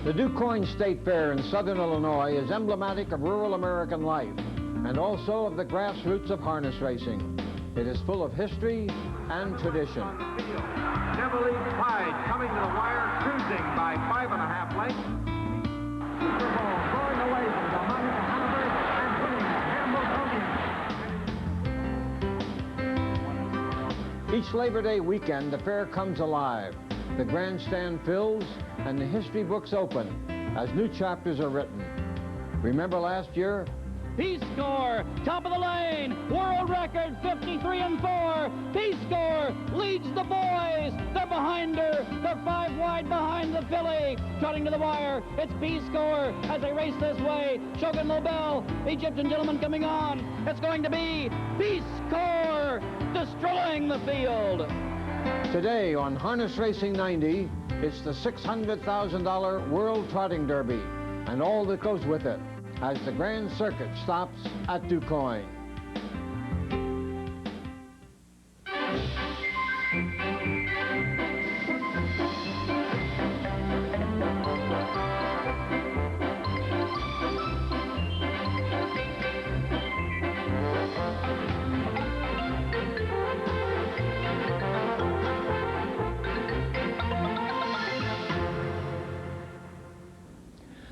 The DuQuoin State Fair in southern Illinois is emblematic of rural American life and also of the grassroots of harness racing. It is full of history and tradition. Chevrolet Pride coming to the wire, cruising by 5.5 lengths. Super Bowl going away from the Hanover and winning the Each Labor Day weekend, the fair comes alive. The grandstand fills and the history books open as new chapters are written. Remember last year? Peace Corps, top of the lane, world record 53-4. Peace Corps leads the boys. They're behind her. They're 5 wide behind the filly. Trotting to the wire. It's Peace Corps as they race this way. Shogun Lobell, Egyptian gentleman coming on. It's going to be Peace Corps destroying the field. Today on Harness Racing 90, it's the $600,000 World Trotting Derby and all that goes with it as the Grand Circuit stops at DuQuoin.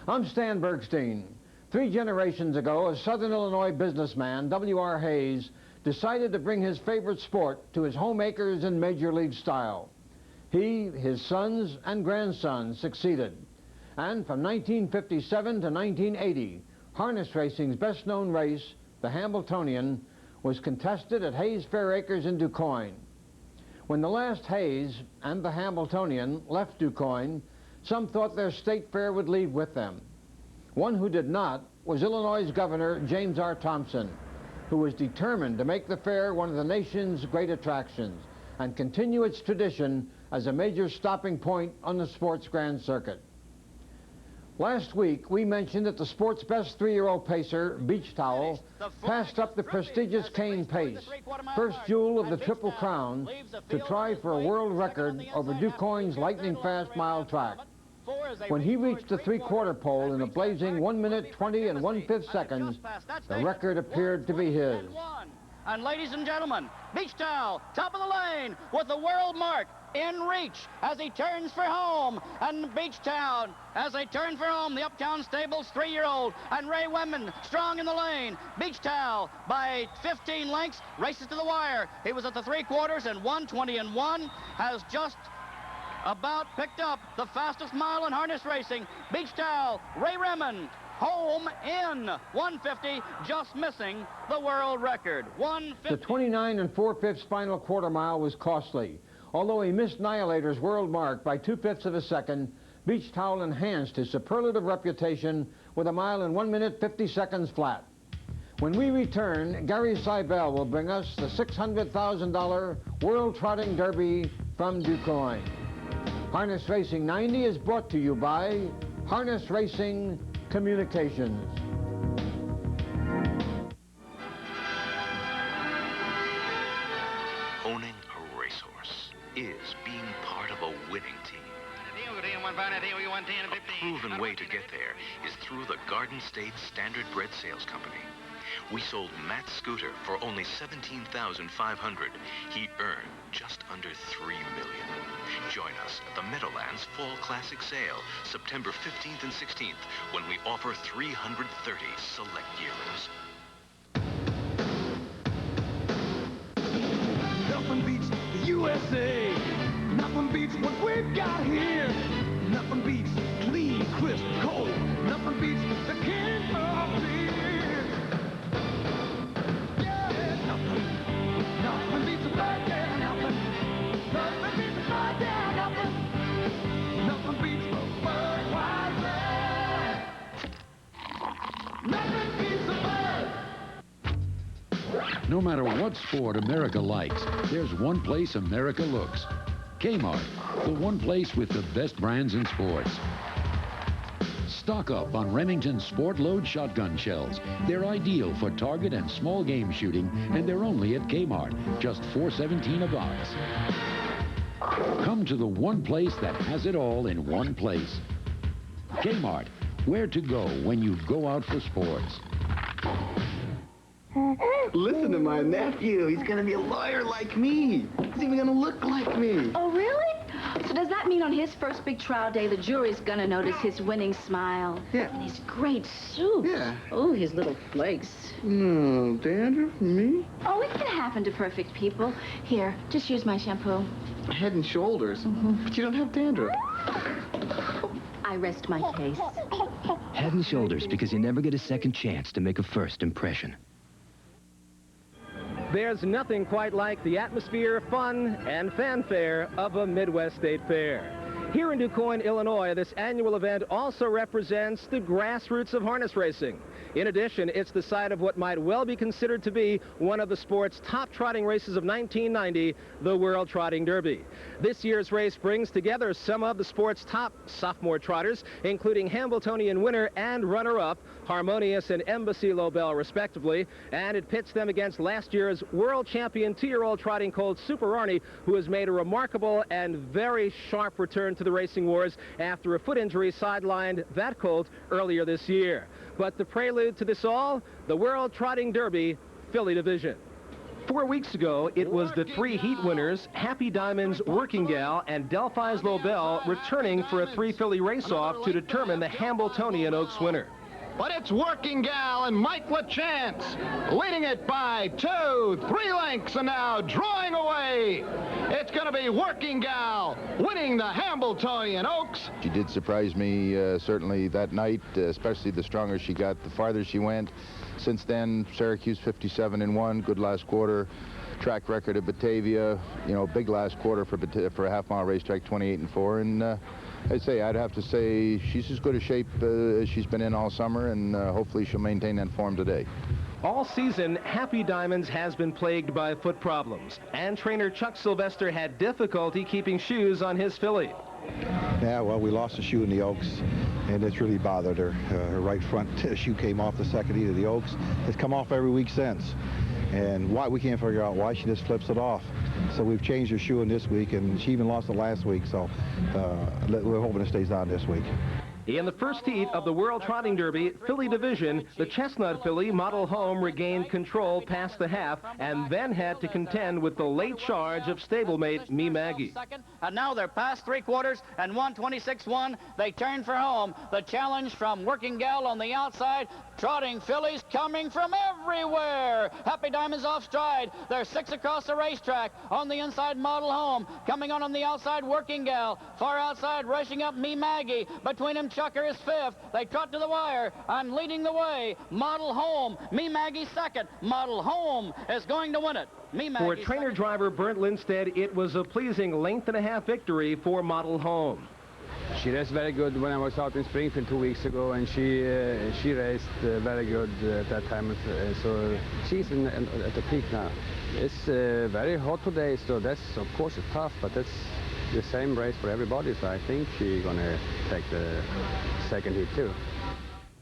I'm Stan Bergstein. 3 generations ago, a Southern Illinois businessman, W.R. Hayes, decided to bring his favorite sport to his homemakers in Major League style. He, his sons, and grandsons succeeded. And from 1957 to 1980, harness racing's best-known race, the Hambletonian, was contested at Hayes Fair Acres in DuQuoin. When the last Hayes and the Hambletonian left DuQuoin, some thought their state fair would leave with them. One who did not was Illinois Governor James R. Thompson, who was determined to make the fair one of the nation's great attractions and continue its tradition as a major stopping point on the sports grand circuit. Last week, we mentioned that the sport's best 3-year-old pacer, Beach Towel, passed up the prestigious cane pace, first jewel of the Triple Crown, to try for a world record over DuQuoin's lightning-fast mile track. When he reached the 3/4 pole in a blazing 1 minute 20 1/5 seconds, the record appeared to be his. And ladies and gentlemen, Beach Towel, top of the lane, with the world mark in reach as he turns for home. And Beach Town, as they turn for home, the Uptown Stables 3-year-old, and Ray Wemman strong in the lane. Beach Towel by 15 lengths races to the wire. He was at the 3/4 and 1:20 has just about picked up the fastest mile in harness racing. Beach Towel, Ray Wemman, home in 1:50, just missing the world record. 1:50. The 29 4/5 final quarter mile was costly. Although he missed Annihilator's world mark by 2/5 of a second, Beach Towel enhanced his superlative reputation with a mile in 1 minute 50 seconds flat. When we return, Gary Seibel will bring us the $600,000 World Trotting Derby from DuQuoin. Harness Racing 90 is brought to you by Harness Racing Communications. Owning a racehorse is being part of a winning team. A proven way to get there is through the Garden State Standard Bred Sales Company. We sold Matt's scooter for only $17,500. He earned just under $3 million. Join us at the Meadowlands Fall Classic Sale, September 15th and 16th, when we offer 330 select yearlings. Nothing beats the USA. Nothing beats what we've got here. Nothing beats clean, crisp, cold. Nothing beats the king of beer. Yeah, nothing beats the blood, yeah, nothing. Nothing beats the blood, yeah, nothing. Nothing beats the Budweiser. Nothing beats the Bud. No matter what sport America likes, there's one place America looks. Kmart, the one place with the best brands in sports. Stock up on Remington's Sport Load shotgun shells. They're ideal for target and small game shooting, and they're only at Kmart, just $4.17 a box. Come to the one place that has it all in one place. Kmart, where to go when you go out for sports. Listen to my nephew. He's going to be a lawyer like me. He's even going to look like me. Oh, really? So does that mean on his first big trial day, the jury's gonna notice his winning smile? Yeah. And his great suit? Yeah. Oh, his little flakes. No, dandruff, me? Oh, it can happen to perfect people. Here, just use my shampoo. Head and shoulders. But you don't have dandruff. I rest my case. Head and Shoulders, because you never get a second chance to make a first impression. There's nothing quite like the atmosphere, fun, and fanfare of a Midwest State Fair. Here in DuQuoin, Illinois, this annual event also represents the grassroots of harness racing. In addition, it's the site of what might well be considered to be one of the sport's top trotting races of 1990, the World Trotting Derby. This year's race brings together some of the sport's top sophomore trotters, including Hambletonian winner and runner-up, Harmonious and Embassy Lobell, respectively, and it pits them against last year's world champion 2-year-old trotting colt Super Arnie, who has made a remarkable and very sharp return to the racing wars after a foot injury sidelined that colt earlier this year. But the prelude to this all, the World Trotting Derby Filly Division. 4 weeks ago, it was the 3 heat winners, Happy Diamond's Working Gal and Delphi's Lobell, returning for a 3-filly race-off to determine the Hambletonian Oaks winner. But it's Working Gal and Mike LaChance leading it by 2, 3 lengths, and now drawing away. It's going to be Working Gal winning the Hambletonian Oaks. She did surprise me certainly that night, especially the stronger she got, the farther she went. Since then, Syracuse 57-1, good last quarter. Track record at Batavia, you know, big last quarter for a half-mile racetrack, 28-4, and I'd have to say she's as good a shape as she's been in all summer, and hopefully she'll maintain that form today. All season, Happy Diamonds has been plagued by foot problems, and trainer Chuck Sylvester had difficulty keeping shoes on his filly. Yeah, well, we lost a shoe in the Oaks, and it's really bothered her. Her right front shoe came off the second heat of the Oaks. It's come off every week since. And why, we can't figure out why she just flips it off. So we've changed her shoe in this week, and she even lost it last week, so we're hoping it stays on this week. In the first heat of the World Trotting Derby Filly Division, the Chestnut filly, Model Home, regained control past the half and then had to contend with the late charge of stablemate Me Maggie. And now they're past 3/4 and 126-1. They turn for home. The challenge from Working Gal on the outside. Trotting fillies coming from everywhere. Happy Diamonds off stride. They're 6 across the racetrack. On the inside, Model Home. Coming on the outside, Working Gal. Far outside, rushing up Me Maggie. Between them, Chucker is 5th. They trot to the wire. I'm leading the way. Model Home. Me Maggie 2nd. Model Home is going to win it. For trainer-driver Bernd Lindstedt, it was a pleasing 1.5 victory for Model Home. She raced very good when I was out in Springfield 2 weeks ago, and she raced very good at that time. So she's at the peak now. It's very hot today, so that's, of course, it's tough, but that's the same race for everybody, so I think she's going to take the second heat too.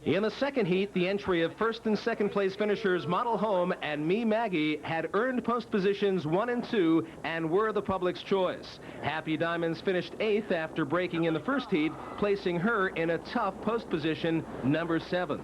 In the second heat, the entry of first and second place finishers Model Home and Me Maggie had earned post positions 1 and 2 and were the public's choice. Happy Diamonds finished 8th after breaking in the first heat, placing her in a tough post position, number 7.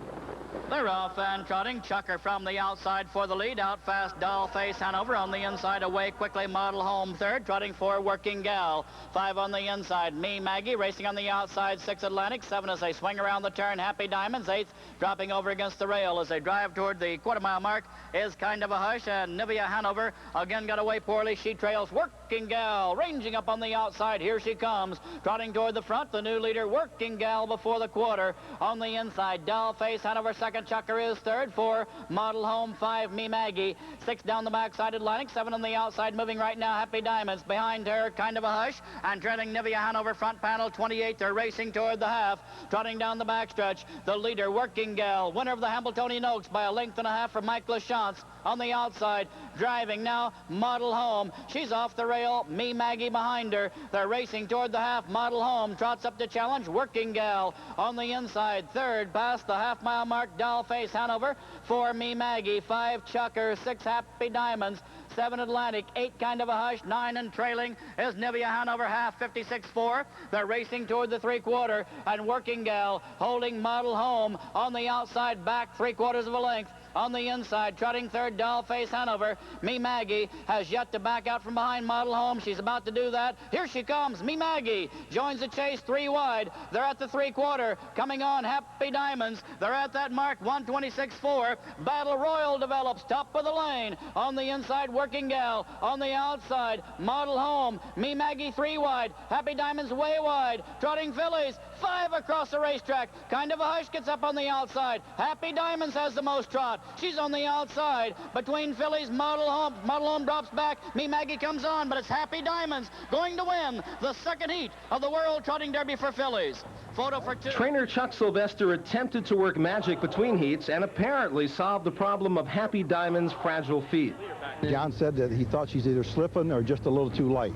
They're off and trotting. Chucker from the outside for the lead. Out fast, Dollface Hanover on the inside. Away quickly, Model Home 3rd. Trotting for Working Gal. 5 on the inside. Me Maggie racing on the outside. 6 Atlantic. 7 as they swing around the turn. Happy Diamonds 8th. Dropping over against the rail as they drive toward the quarter-mile mark is Kind of a Hush. And Nivea Hanover again got away poorly. She trails Working Gal. Ranging up on the outside. Here she comes. Trotting toward the front. The new leader, Working Gal, before the quarter. On the inside, Dollface Hanover 2nd. Chucker is 3rd. 4 Model Home. 5 Me Maggie. 6 down the backside Atlantic. 7 on the outside moving right now Happy Diamonds. Behind her Kind of a Hush and trailing Nivea Hanover front panel 28. They're racing toward the half. Trotting down the backstretch. The leader Working Gal. Winner of the Hambletonian Oaks by a 1.5 lengths from Mike LaChance on the outside. Driving now, Model Home. She's off the rail. Me Maggie behind her. They're racing toward the half. Model Home trots up to challenge Working Gal on the inside. Third, past the half-mile mark, Dollface Hanover. 4, Me Maggie. 5, Chucker. 6, Happy Diamonds. 7, Atlantic. 8, Kind of a Hush. 9, and trailing is Nivea Hanover, half 56-4. They're racing toward the three-quarter, and Working Gal holding Model Home on the outside, back 3/4 of a length. On the inside, trotting third, Dollface Hanover. Me Maggie has yet to back out from behind Model Home. She's about to do that. Here she comes. Me Maggie joins the chase 3 wide. They're at the three-quarter. Coming on, Happy Diamonds. They're at that mark, 126.4. Battle Royal develops, top of the lane. On the inside, Working Gal. On the outside, Model Home. Me Maggie 3 wide. Happy Diamonds way wide. Trotting fillies, 5 across the racetrack. Kind of a Hush gets up on the outside. Happy Diamonds has the most trot. She's on the outside. Between fillies, Model Home. Model Home drops back. Me Maggie comes on, but it's Happy Diamonds going to win the second heat of the World Trotting Derby for fillies. Photo for 2. Trainer Chuck Sylvester attempted to work magic between heats and apparently solved the problem of Happy Diamond's fragile feet. John said that he thought she's either slipping or just a little too light.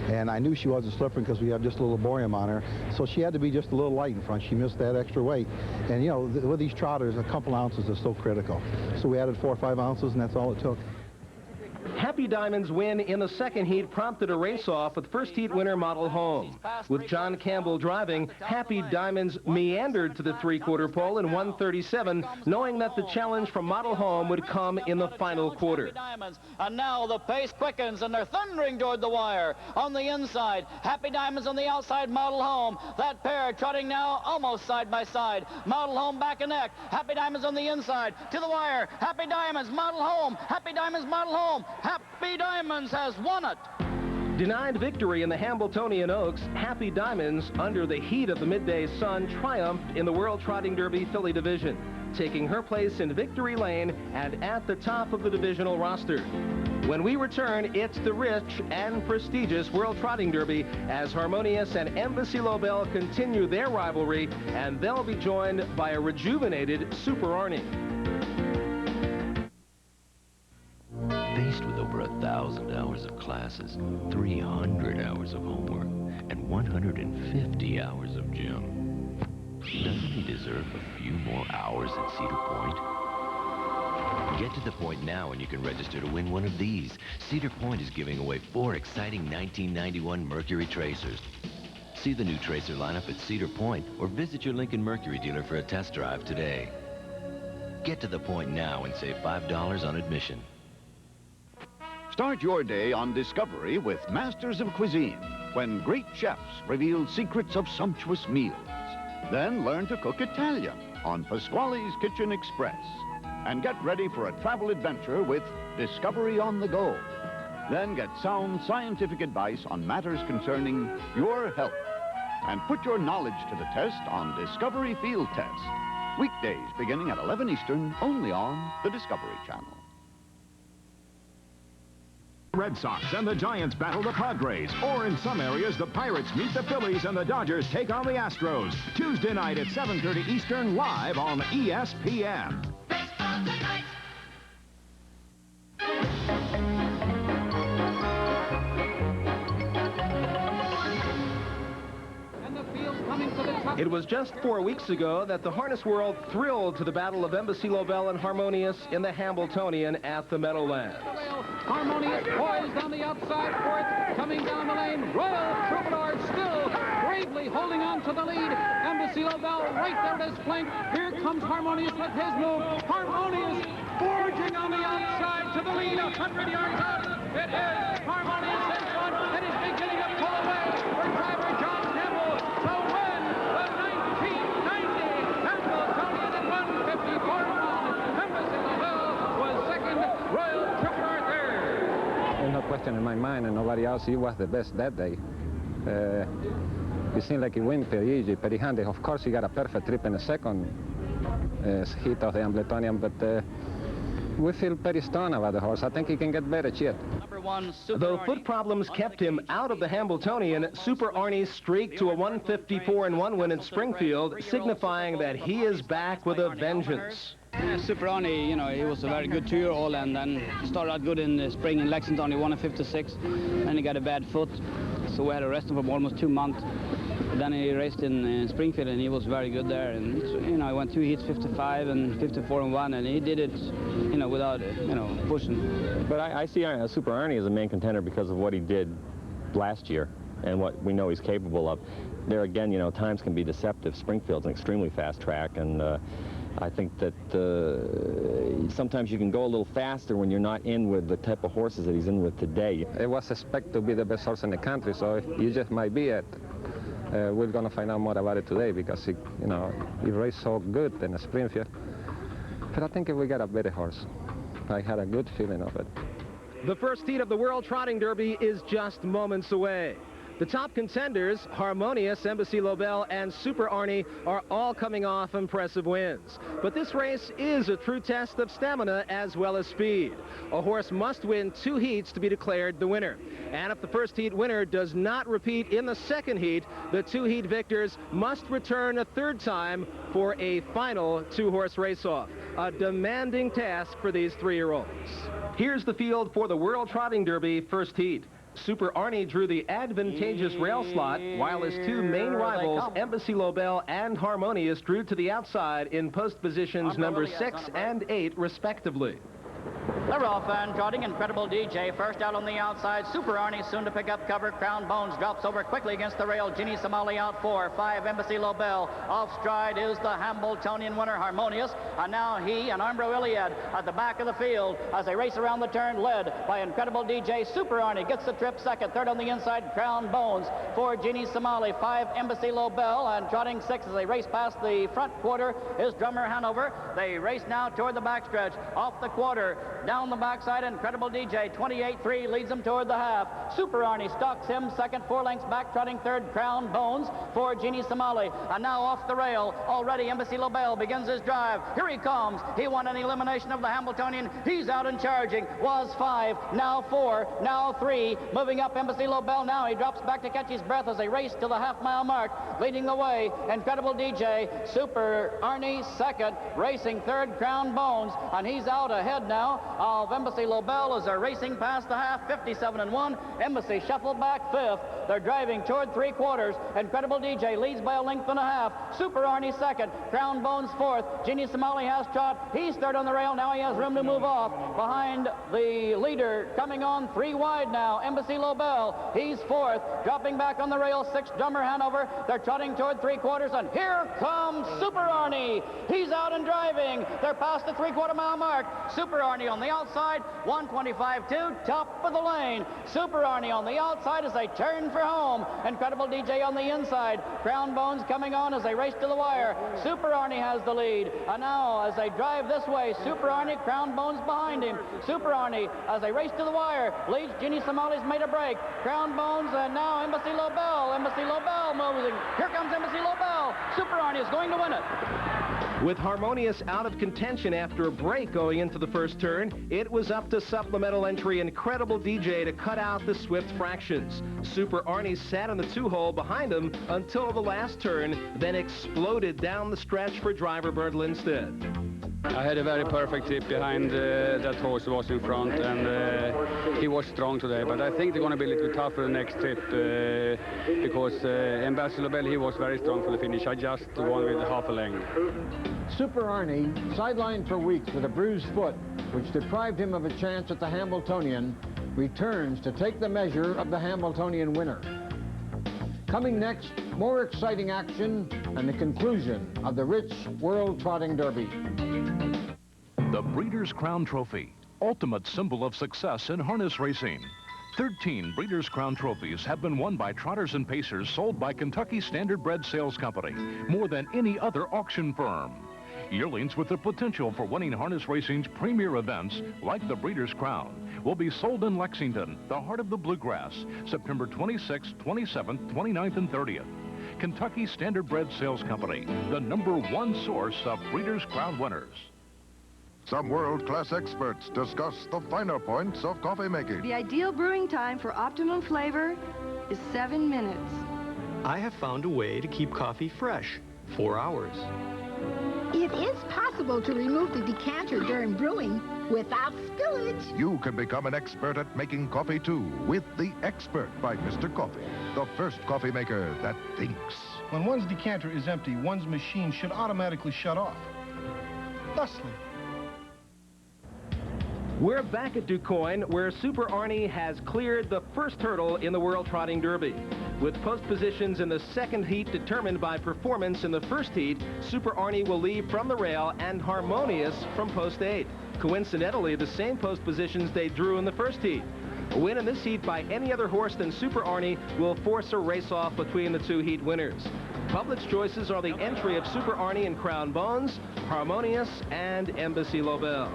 And I knew she wasn't slipping because we have just a little borium on her. So she had to be just a little light in front. She missed that extra weight. And, you know, with these trotters, a couple ounces is so critical. So we added 4 or 5 ounces, and that's all it took. Happy Diamond's win in the second heat prompted a race-off with first heat winner Model Home. With John Campbell driving, Happy Diamonds meandered to the three-quarter pole in 1:37, knowing that the challenge from Model Home would come in the final quarter. And now the pace quickens, and they're thundering toward the wire. On the inside, Happy Diamonds on the outside, Model Home. That pair trotting now almost side by side. Model Home back and neck. Happy Diamonds on the inside, to the wire. Happy Diamonds, Model Home. Happy Diamonds, Model Home. Happy Diamonds has won it. Denied victory in the Hambletonian Oaks, Happy Diamonds, under the heat of the midday sun, triumphed in the World Trotting Derby Filly Division, taking her place in Victory Lane and at the top of the divisional roster. When we return, it's the rich and prestigious World Trotting Derby as Harmonious and Embassy Lobell continue their rivalry, and they'll be joined by a rejuvenated Super Arnie. Faced with over 1,000 hours of classes, 300 hours of homework, and 150 hours of gym, doesn't he deserve a few more hours at Cedar Point? Get to the point now and you can register to win one of these. Cedar Point is giving away 4 exciting 1991 Mercury Tracers. See the new Tracer lineup at Cedar Point or visit your Lincoln Mercury dealer for a test drive today. Get to the point now and save $5 on admission. Start your day on Discovery with Masters of Cuisine, when great chefs reveal secrets of sumptuous meals. Then learn to cook Italian on Pasquale's Kitchen Express. And get ready for a travel adventure with Discovery on the Go. Then get sound scientific advice on matters concerning your health. And put your knowledge to the test on Discovery Field Test. Weekdays beginning at 11 Eastern, only on the Discovery Channel. Red Sox and the Giants battle the Padres, or in some areas, the Pirates meet the Phillies and the Dodgers take on the Astros. Tuesday night at 7:30 Eastern, live on ESPN. It was just 4 weeks ago that the harness world thrilled to the battle of Embassy Lobell and Harmonious in the Hambletonian at the Meadowlands. Harmonious poised on the outside, fourth, coming down the lane. Royal Troubadour still bravely holding on to the lead. Embassy Lobell right there at his flank. Here comes Harmonious with his move. Harmonious forging on the outside to the lead, 100 yards out. It is Harmonious in front, and he's beginning to pull away for driver John Campbell to win the 1990 Hambletonian at 154-1. Embassy Lobell was second, Royal Troubadour third. There's no question in my mind, and nobody else, he was the best that day. It seemed like he went pretty easy, pretty handy. Of course, he got a perfect trip in the second heat of the Hambletonian, but we feel pretty strong about the horse. I think he can get better yet. Though foot problems kept him out of the Hambletonian, Super Arnie streaked to a 154-1 win at Springfield, signifying that he is back with a vengeance. Super Arnie, you know, he was a very good 2-year-old and then started out good in the spring in Lexington. He won at 56, then he got a bad foot, so we had to rest him for almost 2 months. Then he raced in Springfield and he was very good there. And, you know, he won 2 heats, 55 and 54 and 1, and he did it, you know, without, you know, pushing. But I see Super Arnie as a main contender because of what he did last year and what we know he's capable of. There again, you know, times can be deceptive. Springfield's an extremely fast track, and I think that sometimes you can go a little faster when you're not in with the type of horses that he's in with today. It was expected to be the best horse in the country, so you just might be it. We're going to find out more about it today because he, you know, he raced so good in Springfield. But I think if we got a better horse, I had a good feeling of it. The first heat of the World Trotting Derby is just moments away. The top contenders, Harmonious, Embassy Lobell, and Super Arnie, are all coming off impressive wins. But this race is a true test of stamina as well as speed. A horse must win 2 heats to be declared the winner. And if the first heat winner does not repeat in the second heat, the 2 heat victors must return a 3rd time for a final 2-horse race-off. A demanding task for these 3-year-olds. Here's the field for the World Trotting Derby first heat. Super Arnie drew the advantageous rail slot, while his 2 main rivals, Embassy Lobell and Harmonious, drew to the outside in post positions number 6 and 8, respectively. They're off and trotting. Incredible DJ first out on the outside. Super Arnie soon to pick up cover. Crown Bones drops over quickly against the rail. Jeanne Somolli out 4. 5 Embassy Lobell. Off stride is the Hambletonian winner, Harmonious. And now he and Armbro Iliad at the back of the field as they race around the turn, led by Incredible DJ. Super Arnie gets the trip second. 3rd on the inside, Crown Bones. 4 Jeanne Somolli. 5 Embassy Lobell. And trotting 6 as they race past the front quarter is Drummer Hanover. They race now toward the backstretch. Off the quarter, down the backside, Incredible DJ, 28-3, leads them toward the half. Super Arnie stalks him second, 4 lengths back, trotting 3rd, Crown Bones for Jeanne Somolli. And now off the rail, already Embassy Lobell begins his drive. Here he comes. He won an elimination of the Hambletonian. He's out and charging. Was 5, now 4, now 3. Moving up Embassy Lobell now. He drops back to catch his breath as they race to the half-mile mark. Leading the way, Incredible DJ. Super Arnie second, racing 3rd, Crown Bones. And he's out ahead now of Embassy Lobell as they're racing past the half, 57-1. Embassy shuffled back 5th. They're driving toward 3/4. Incredible DJ leads by a length and a half. Super Arnie second. Crown Bones 4th. Jeanne Somolli has trot. He's 3rd on the rail. Now he has room to move off. Behind the leader, coming on 3 wide now, Embassy Lobell. He's 4th. Dropping back on the rail, 6th, Drummer Hanover. They're trotting toward 3/4, and here comes Super Arnie. He's out and driving. They're past the 3/4 mile mark. Super Arnie on the outside, 125-2, top of the lane. Super Arnie on the outside as they turn for home. Incredible DJ on the inside. Crown Bones coming on as they race to the wire. Super Arnie has the lead. And now as they drive this way, Super Arnie, Crown Bones behind him. Super Arnie as they race to the wire, leads. Jeanne Somolli's made a break. Crown Bones and now Embassy Lobell. Embassy Lobell moving. Here comes Embassy Lobell. Super Arnie is going to win it. With Harmonious out of contention after a break going into the first turn, it was up to supplemental entry Incredible DJ to cut out the swift fractions. Super Arnie sat on the 2-hole behind him until the last turn, then exploded down the stretch for driver Bernd Lindstedt. I had a very perfect trip behind that horse who was in front, and he was strong today. But I think they're going to be a little bit tougher the next trip because Embassy Lobell, he was very strong for the finish. I just won with half a length. Super Arnie, sidelined for weeks with a bruised foot, which deprived him of a chance at the Hambletonian, returns to take the measure of the Hambletonian winner. Coming next, more exciting action and the conclusion of the rich World Trotting Derby. The Breeders' Crown Trophy, ultimate symbol of success in harness racing. 13 Breeders' Crown Trophies have been won by trotters and pacers sold by Kentucky Standard Bred Sales Company, more than any other auction firm. Yearlings with the potential for winning harness racing's premier events, like the Breeders' Crown, will be sold in Lexington, the heart of the bluegrass, September 26th, 27th, 29th, and 30th. Kentucky Standard Bred Sales Company, the #1 source of Breeders' Crown winners. Some world-class experts discuss the finer points of coffee making. The ideal brewing time for optimum flavor is 7 minutes. I have found a way to keep coffee fresh, 4 hours. It is possible to remove the decanter during brewing without spillage. You can become an expert at making coffee too with The Expert by Mr. Coffee, the first coffee maker that thinks. When one's decanter is empty, one's machine should automatically shut off. Thusly. We're back at DuQuoin, where Super Arnie has cleared the first hurdle in the World Trotting Derby. With post positions in the second heat determined by performance in the first heat, Super Arnie will leave from the rail and Harmonious from post 8. Coincidentally, the same post positions they drew in the first heat. A win in this heat by any other horse than Super Arnie will force a race-off between the two heat winners. Public's choices are the entry of Super Arnie and Crown Bones, Harmonious, and Embassy Lobell.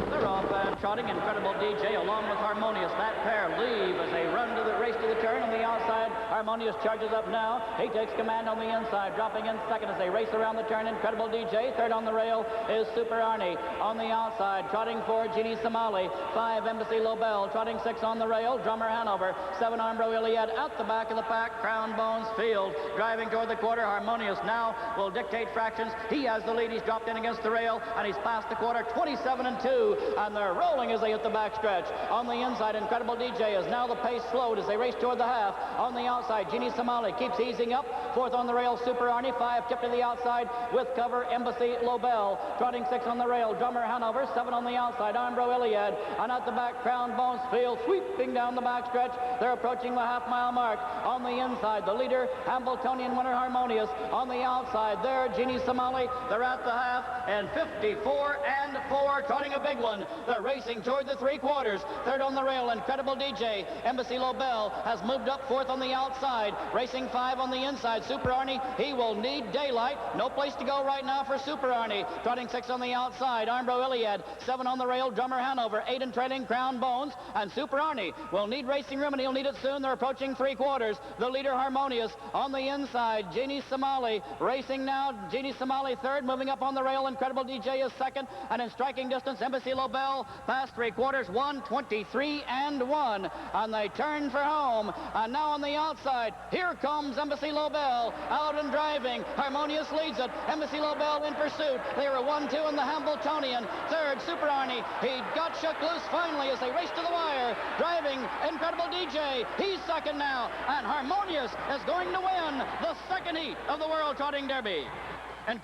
They're off and trotting. Incredible DJ along with Harmonious. That pair leave as they run to the race to the turn on the outside. Harmonious charges up now. He takes command on the inside, dropping in second as they race around the turn. Incredible DJ. Third on the rail is Super Arnie. On the outside, trotting for Jeanne Somolli. 5, Embassy Lobell. Trotting 6 on the rail, Drummer Hanover. 7, Armbro Iliad. Out the back of the pack, Crown Bones Field. Driving toward the quarter, Harmonious now will dictate fractions. He has the lead. He's dropped in against the rail, and he's passed the quarter, 27-2, and they're rolling as they hit the backstretch. On the inside, Incredible DJ is now the pace slowed as they race toward the half. On the outside, Jeanne Somolli keeps easing up. 4th on the rail, Super Arnie. 5, tipped to the outside with cover, Embassy Lobell. Trotting 6 on the rail, Drummer Hanover. 7 on the outside, Armbro Iliad. And at the back, Crown Bones Field, sweeping down the backstretch. They're approaching the half-mile mark. On the inside, the leader, HAMBLETONIAN winner Harmonious. On the outside, there, Jeanne Somolli. They're at the half, and 54-4, trotting a big one. They're racing toward the 3/4. 3rd on the rail, Incredible DJ. Embassy Lobell has moved up 4th on the outside. Racing 5 on the inside, Super Arnie. He will need daylight. No place to go right now for Super Arnie. Trotting 6 on the outside, Armbro Iliad. 7 on the rail, Drummer Hanover. 8 and trailing, Crown Bones. And Super Arnie will need racing room, and he'll need it soon. They're approaching 3/4. The leader, Harmonious. On the inside, Jeanne Somolli. Racing now, Jeanne Somolli 3rd. Moving up on the rail, Incredible DJ is 2nd. And in striking distance, Embassy Lobell past 3/4, 1:23-1. And they turn for home. And now on the outside, here comes Embassy Lobell. Out and driving. Harmonious leads it. Embassy Lobell in pursuit. They were 1-2 in the HAMBLETONIAN. 3rd, Super Arnie. He got shook loose finally as they race to the wire. Driving, Incredible DJ. He's 2nd now. And Harmonious is going to win the 2nd heat of the World Trotting Derby.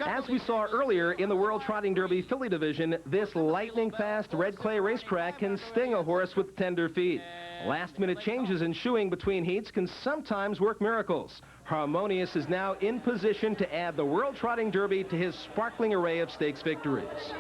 As we saw earlier in the World Trotting Derby Filly Division, this lightning-fast red clay racetrack can sting a horse with tender feet. Last-minute changes in shoeing between heats can sometimes work miracles. Harmonious is now in position to add the World Trotting Derby to his sparkling array of stakes victories.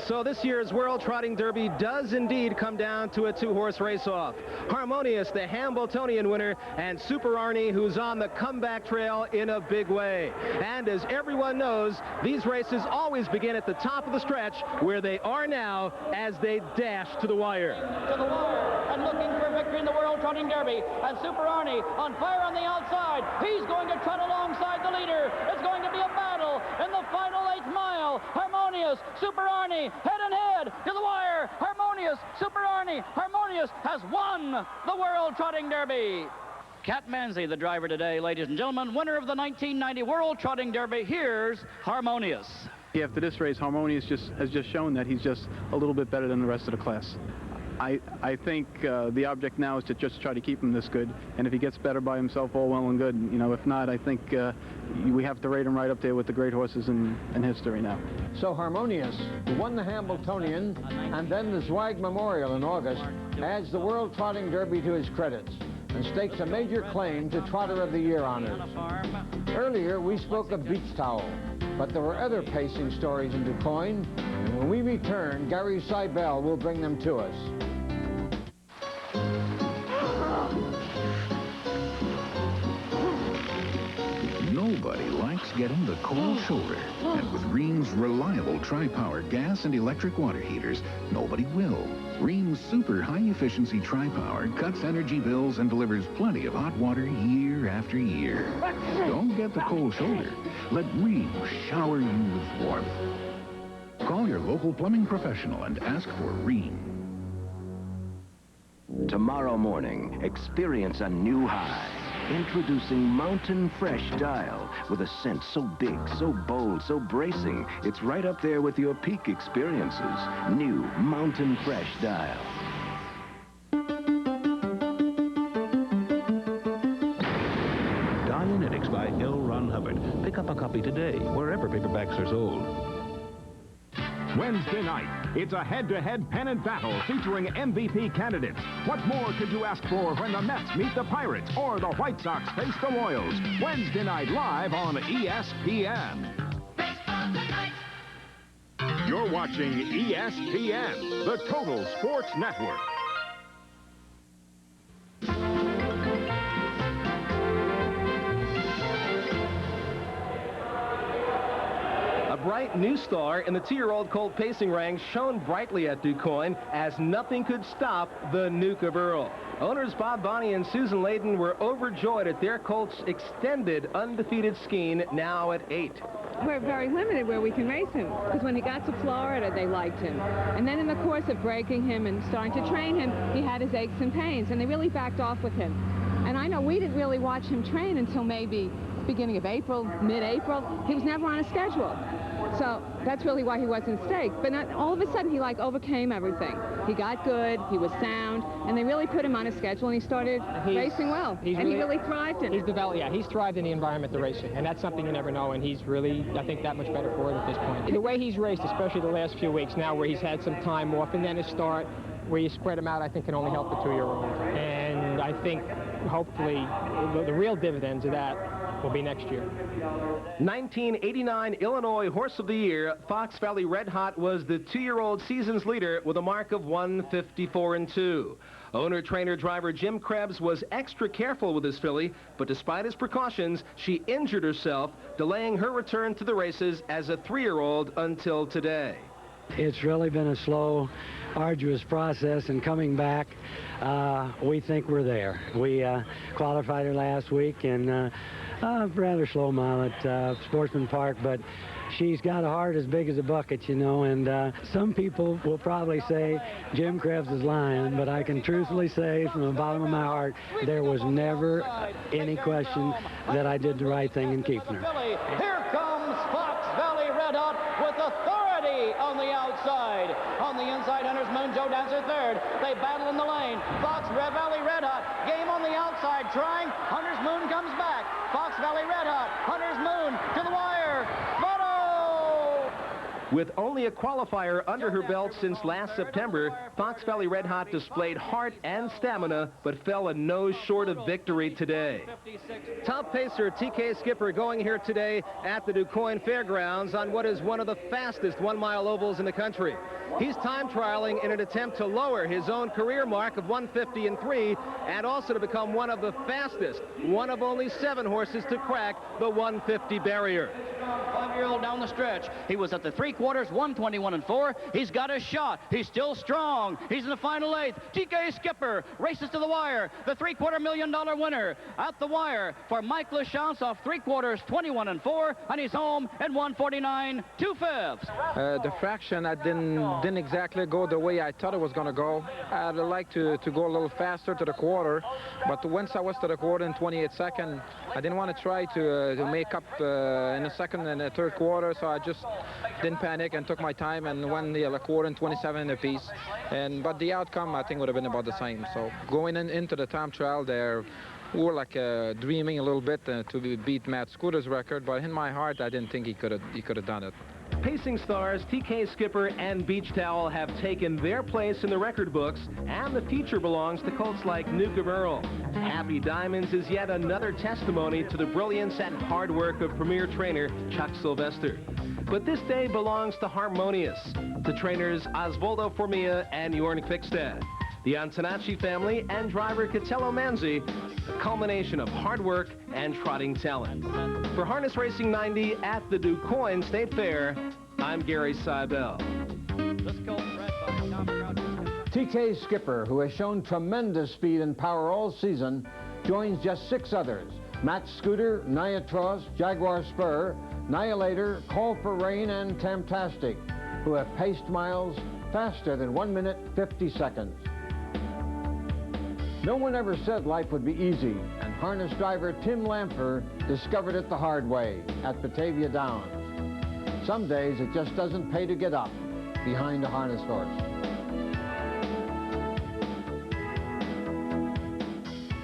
So this year's World Trotting Derby does indeed come down to a 2-horse race-off. Harmonious, the HAMBLETONIAN winner, and Super Arnie, who's on the comeback trail in a big way. And as everyone knows, these races always begin at the top of the stretch, where they are now as they dash to the wire. To the wire, and looking for victory in the World Trotting Derby. And Super Arnie on fire on the outside. He's going to trot alongside the leader. It's going to be a battle in the final 8th mile. Harmonious, Super Arnie, head and head to the wire. Harmonious, Super Arnie. Harmonious has won the World Trotting Derby. Cat Manzi, the driver today, ladies and gentlemen, winner of the 1990 World Trotting Derby. Here's Harmonious. After this race, Harmonious has just shown that he's just a little bit better than the rest of the class. I think the object now is to just try to keep him this good, and if he gets better by himself, all well and good. You know, if not, I think we have to rate him right up there with the great horses in history now. So Harmonious, who won the HAMBLETONIAN and then the Zweig Memorial in August, adds the World Trotting Derby to his credits and stakes a major claim to Trotter of the Year honors. Earlier, we spoke of Beach Towel, but there were other pacing stories in DuQuoin, and when we return, Gary Seibel will bring them to us. Nobody likes getting the cold shoulder. And with Rheem's reliable tri-power gas and electric water heaters, nobody will. Rheem's super high-efficiency tri-power cuts energy bills and delivers plenty of hot water year after year. Don't get the cold shoulder. Let Rheem shower you with warmth. Call your local plumbing professional and ask for Rheem. Tomorrow morning, experience a new high. Introducing Mountain Fresh Dial with a scent so big, so bold, so bracing, it's right up there with your peak experiences. New Mountain Fresh Dial. Dianetics by L. Ron Hubbard. Pick up a copy today, wherever paperbacks are sold. Wednesday night, it's a head-to-head pennant battle featuring MVP candidates. What more could you ask for when the Mets meet the Pirates or the White Sox face the Royals? Wednesday night live on ESPN. You're watching ESPN, the Total Sports Network. Bright new star in the 2-year-old colt pacing ranks shone brightly at DuQuoin as nothing could stop the NUKE of EARL. Owners Bob Bonney and Susan Layden were overjoyed at their colt's extended undefeated skein, now at 8. We're very limited where we can race him, because when he got to Florida, they liked him. And then in the course of breaking him and starting to train him, he had his aches and pains, and they really backed off with him. And I know we didn't really watch him train until maybe beginning of April, mid-April. He was never on a schedule. So that's really why he wasn't staked. But not, all of a sudden, he overcame everything. He got good, he was sound, and they really put him on a schedule, and he started racing well. And he really thrived in it. He's thrived in the environment of racing, and that's something you never know, and he's really, I think, that much better for it at this point. The way he's raced, especially the last few weeks now, where he's had some time off, and then his start, where you spread him out, I think can only help the 2-year-old. And I think, hopefully, the real dividends of that will be next year. 1989 Illinois Horse of the Year, Fox Valley REDHOT was the 2-year-old season's leader with a mark of 154-2. Owner, trainer, driver Jim CREBS was extra careful with his filly, but despite his precautions, she injured herself, delaying her return to the races as a 3-year-old until today. It's really been a slow, arduous process, and coming back, we think we're there. We qualified her last week, and rather slow mile at Sportsman Park, but she's got a heart as big as a bucket, you know, and some people will probably say Jim CREBS is lying, but I can truthfully say from the bottom of my heart, there was never any question that I did the right thing in keeping her. Here comes Fox Valley REDHOT with authority on the outside. On the inside, Hunter's Moon, Joe Dancer third. They battle in the lane. Fox Valley REDHOT, game on the outside, trying. Hunter's Moon comes back. Fox Valley REDHOT, Hunter's Moon to the wire. Moto! With only a qualifier under her belt since last September, Fox Valley REDHOT displayed heart and stamina, but fell a nose short of victory today. Top pacer TK Skipper going here today at the DuQuoin Fairgrounds on what is one of the fastest 1-mile ovals in the country. He's time trialing in an attempt to lower his own career mark of 150-3 and also to become one of the fastest, one of only 7 horses to crack the 150 barrier. 5-year-old down the stretch. He was at the 3/4, 121-4. He's got a shot. He's still strong. He's in the final 8th. TK Skipper races to the wire. The $750,000 winner at the wire for Mike LaChance off 3/4, 21-4, and he's home in 149 2/5. The fraction, I didn't exactly go the way I thought it was going to go. I'd like to go a little faster to the quarter, but once I was to the quarter in 28 seconds, I didn't want to try to make up in the second and the third quarter, so I just didn't panic and took my time and won the quarter in 27 apiece. But the outcome, I think, would have been about the same. So going into the time trial there, we were like dreaming a little bit to beat Matt Scooter's record, but in my heart, I didn't think he could have done it. Pacing stars TK Skipper and Beach Towel have taken their place in the record books, and the future belongs to colts like NUKE of EARL. Happy Diamonds is yet another testimony to the brilliance and hard work of premier trainer Chuck Sylvester. But this day belongs to Harmonious, to trainers Osvaldo Formia and Jorn Kvikstad, the Antonacci family, and driver Catello Manzi, the culmination of hard work and trotting talent. For Harness Racing 90 at the DuQuoin State Fair, I'm Gary Seibel. TK Skipper, who has shown tremendous speed and power all season, joins just 6 others: Matt Scooter, Niatros, Jaguar Spur, Nihilator, Call for Rain, and Tamtastic, who have paced miles faster than 1 minute 50 seconds. No one ever said life would be easy, and harness driver Tim Lamper discovered it the hard way at Batavia Downs. Some days it just doesn't pay to get up behind a harness horse.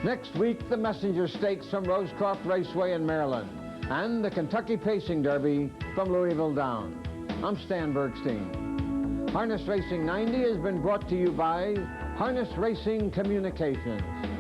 Next week, the Messenger Stakes from Rosecroft Raceway in Maryland and the Kentucky Pacing Derby from Louisville Downs. I'm Stan Bergstein. Harness Racing 90 has been brought to you by Harness Racing Communications.